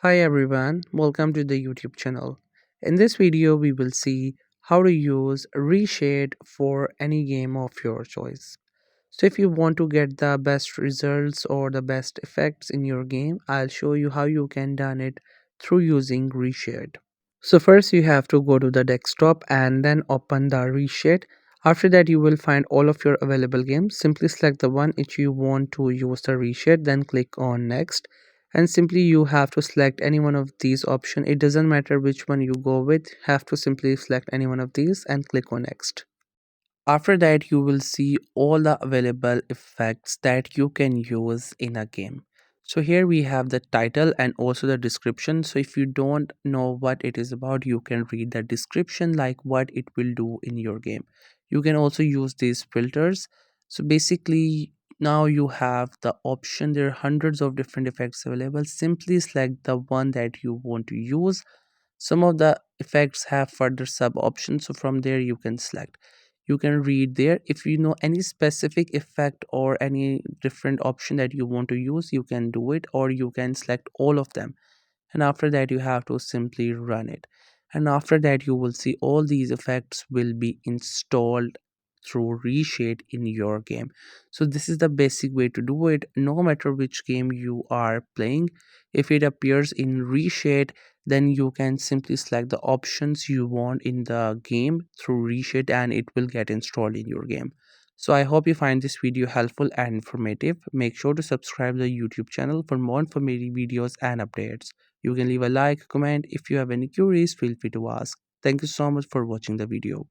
Hi everyone, welcome to the YouTube channel. In this video, we will see how to use ReShade for any game of your choice. So if you want to get the best results or the best effects in your game, I'll show you how you can done it through using ReShade. So first you have to go to the desktop and then open the ReShade. After that you will find all of your available games. Simply select the one which you want to use the ReShade, then click on next. And simply you have to select any one of these options. It doesn't matter which one you go with, have to simply select any one of these and click on next. After that, you will see all the available effects that you can use in a game. So here we have the title and also the description. So if you don't know what it is about, you can read the description like what it will do in your game. You can also use these filters. So basically now you have the option. There are hundreds of different effects available. Simply select the one that you want to use. Some of the effects have further sub options, so from there you can select. You can read there. If you know any specific effect or any different option that you want to use, you can do it, or you can select all of them. And after that you have to simply run it, and after that you will see all these effects will be installed through reshade in your game. So this is the basic way to do it. No matter which game you are playing, if it appears in reshade, then you can simply select the options you want in the game through reshade and it will get installed in your game. So I hope you find this video helpful and informative. Make sure to subscribe the YouTube channel for more informative videos and updates. You can leave a like, comment. If you have any queries, feel free to ask. Thank you so much for watching the video.